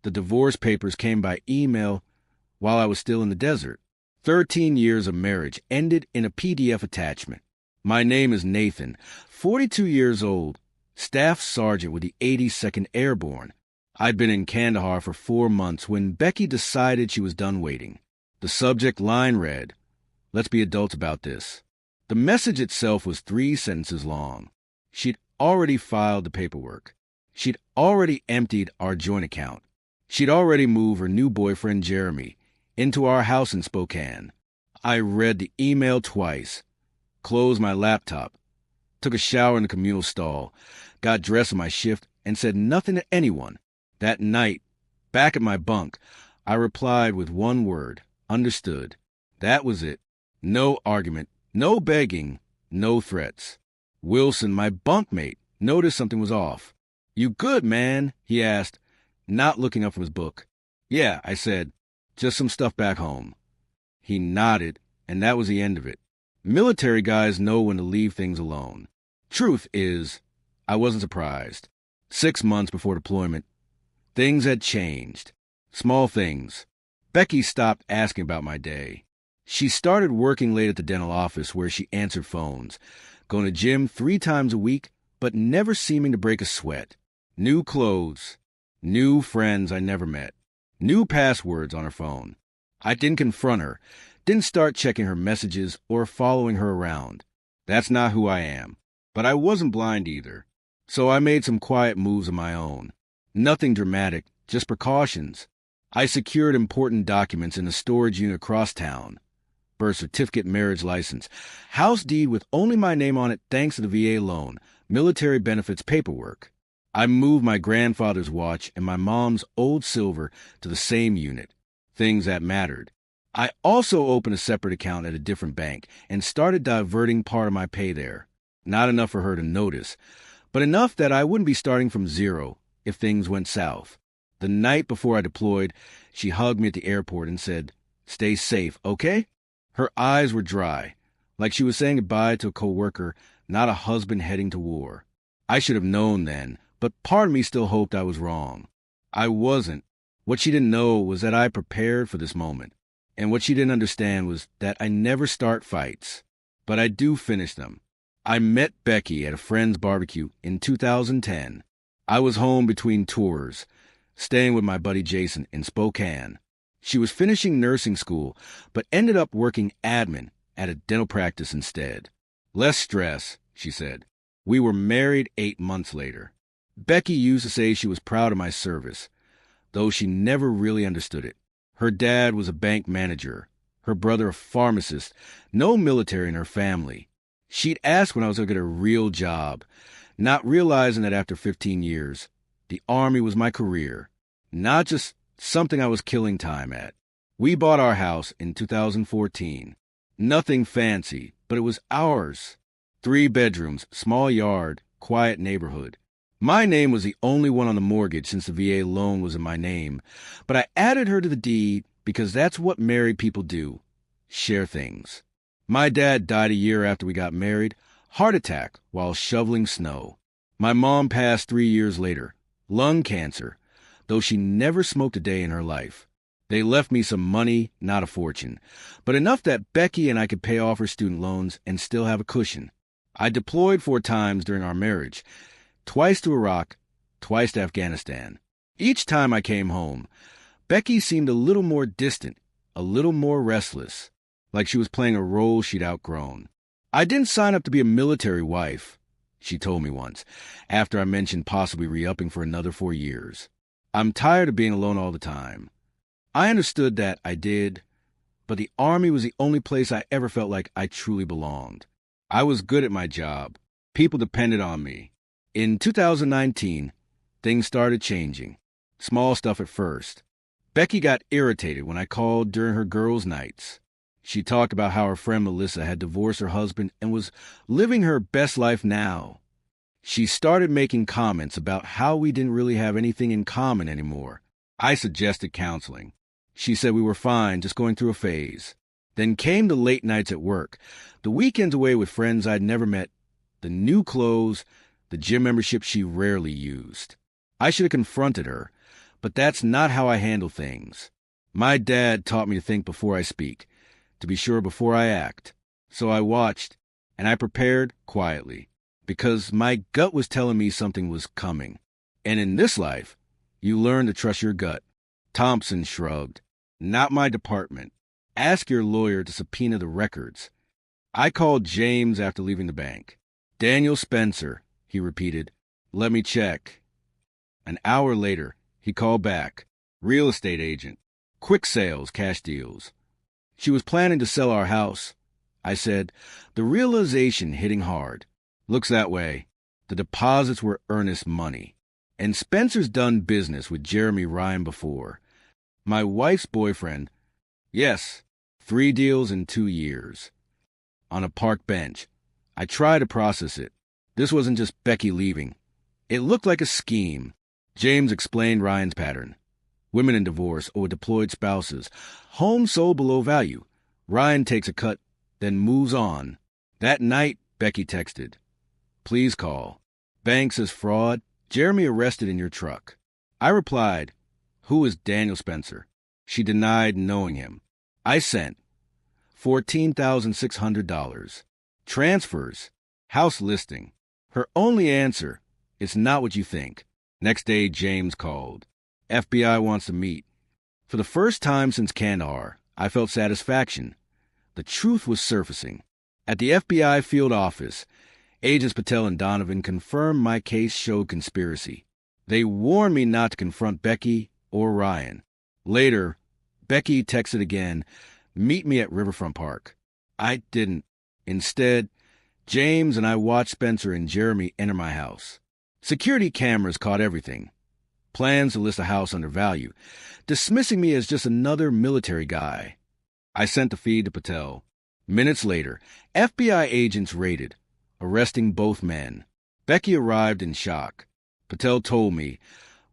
The divorce papers came by email while I was still in the desert. 13 years of marriage ended in a PDF attachment. My name is Nathan, 42 years old, Staff Sergeant with the 82nd Airborne. I'd been in Kandahar for 4 months when Becky decided she was done waiting. The subject line read, "Let's be adults about this." The message itself was 3 sentences long. She'd already filed the paperwork. She'd already emptied our joint account. She'd already moved her new boyfriend, Jeremy, into our house in Spokane. I read the email twice, closed my laptop, took a shower in the communal stall, got dressed for my shift, and said nothing to anyone. That night, back at my bunk, I replied with one word, understood. That was it. No argument, no begging, no threats. Wilson, my bunkmate, noticed something was off. "You good, man?" he asked, not looking up from his book. "Yeah," I said, "just some stuff back home." He nodded, and that was the end of it. Military guys know when to leave things alone. Truth is, I wasn't surprised. 6 months before deployment, things had changed. Small things. Becky stopped asking about my day. She started working late at the dental office where she answered phones, going to gym 3 times a week, but never seeming to break a sweat. New clothes, new friends I never met, new passwords on her phone. I didn't confront her, didn't start checking her messages or following her around. That's not who I am. But I wasn't blind either. So I made some quiet moves of my own. Nothing dramatic, just precautions. I secured important documents in a storage unit across town. Birth certificate, marriage license, house deed with only my name on it thanks to the VA loan, military benefits paperwork. I moved my grandfather's watch and my mom's old silver to the same unit, things that mattered. I also opened a separate account at a different bank and started diverting part of my pay there. Not enough for her to notice, but enough that I wouldn't be starting from zero if things went south. The night before I deployed, she hugged me at the airport and said, "Stay safe, okay?" Her eyes were dry, like she was saying goodbye to a coworker, not a husband heading to war. I should have known then, but part of me still hoped I was wrong. I wasn't. What she didn't know was that I prepared for this moment. And what she didn't understand was that I never start fights, but I do finish them. I met Becky at a friend's barbecue in 2010. I was home between tours, staying with my buddy Jason in Spokane. She was finishing nursing school, but ended up working admin at a dental practice instead. "Less stress," she said. We were married 8 months later. Becky used to say she was proud of my service, though she never really understood it. Her dad was a bank manager, her brother a pharmacist, no military in her family. She'd ask when I was going to get a real job, not realizing that after 15 years, the Army was my career, not just something I was killing time at. We bought our house in 2014. Nothing fancy, but it was ours. 3 bedrooms, small yard, quiet neighborhood. My name was the only one on the mortgage since the VA loan was in my name, but I added her to the deed because that's what married people do, share things. My dad died a year after we got married, heart attack while shoveling snow. My mom passed 3 years later, lung cancer, though she never smoked a day in her life. They left me some money, not a fortune, but enough that Becky and I could pay off her student loans and still have a cushion. I deployed 4 times during our marriage, twice to Iraq, twice to Afghanistan. Each time I came home, Becky seemed a little more distant, a little more restless, like she was playing a role she'd outgrown. "I didn't sign up to be a military wife," she told me once, after I mentioned possibly re-upping for another 4 years. "I'm tired of being alone all the time." I understood that I did, but the Army was the only place I ever felt like I truly belonged. I was good at my job. People depended on me. In 2019, things started changing. Small stuff at first. Becky got irritated when I called during her girls' nights. She talked about how her friend Melissa had divorced her husband and was living her best life now. She started making comments about how we didn't really have anything in common anymore. I suggested counseling. She said we were fine, just going through a phase. Then came the late nights at work, the weekends away with friends I'd never met, the new clothes, the gym membership she rarely used. I should have confronted her, But that's not how I handle things. My dad taught me to think before I speak, to be sure before I act. So I watched, and I prepared quietly, because my gut was telling me something was coming. And in this life, you learn to trust your gut. Thompson shrugged. Not my department. Ask your lawyer to subpoena the records. I called James after leaving the bank. Daniel Spencer, he repeated. Let me check. An hour later, he called back. Real estate agent. Quick sales, cash deals. She was planning to sell our house. I said, the realization hitting hard. Looks that way. The deposits were earnest money. And Spencer's done business with Jeremy Ryan before. My wife's boyfriend. Yes, 3 deals in 2 years. On a park bench. I tried to process it. This wasn't just Becky leaving. It looked like a scheme. James explained Ryan's pattern. Women in divorce or deployed spouses. Home sold below value. Ryan takes a cut, then moves on. That night, Becky texted. Please call. Bank says fraud. Jeremy arrested in your truck. I replied, who is Daniel Spencer? She denied knowing him. I sent $14,600. Transfers. House listing. Her only answer, it's not what you think. Next day, James called. FBI wants to meet. For the first time since Kandahar, I felt satisfaction. The truth was surfacing. At the FBI field office, Agents Patel and Donovan confirmed my case showed conspiracy. They warned me not to confront Becky or Ryan. Later, Becky texted again, meet me at Riverfront Park. I didn't. Instead, James and I watched Spencer and Jeremy enter my house. Security cameras caught everything. Plans to list a house under value, dismissing me as just another military guy. I sent the feed to Patel. Minutes later, FBI agents raided, arresting both men. Becky arrived in shock. Patel told me,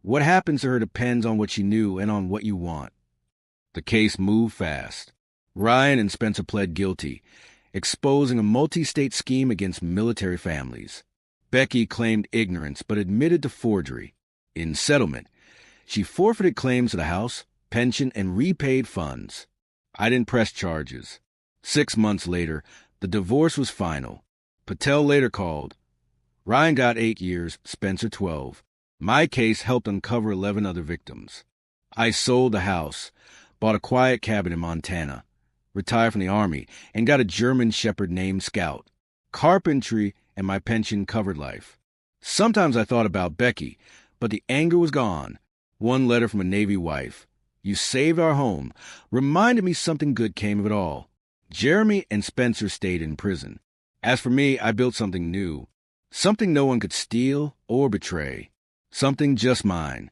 what happens to her depends on what she knew and on what you want. The case moved fast. Ryan and Spencer pled guilty, exposing a multi-state scheme against military families. Becky claimed ignorance but admitted to forgery. In settlement, she forfeited claims to the house, pension, and repaid funds. I didn't press charges. 6 months later, the divorce was final. Patel later called. Ryan got 8 years, Spencer 12. My case helped uncover 11 other victims. I sold the house, bought a quiet cabin in Montana, retired from the Army, and got a German Shepherd named Scout. Carpentry and my pension covered life. Sometimes I thought about Becky, but the anger was gone. One letter from a Navy wife. You saved our home. Reminded me something good came of it all. Jeremy and Spencer stayed in prison. As for me, I built something new. Something no one could steal or betray. Something just mine.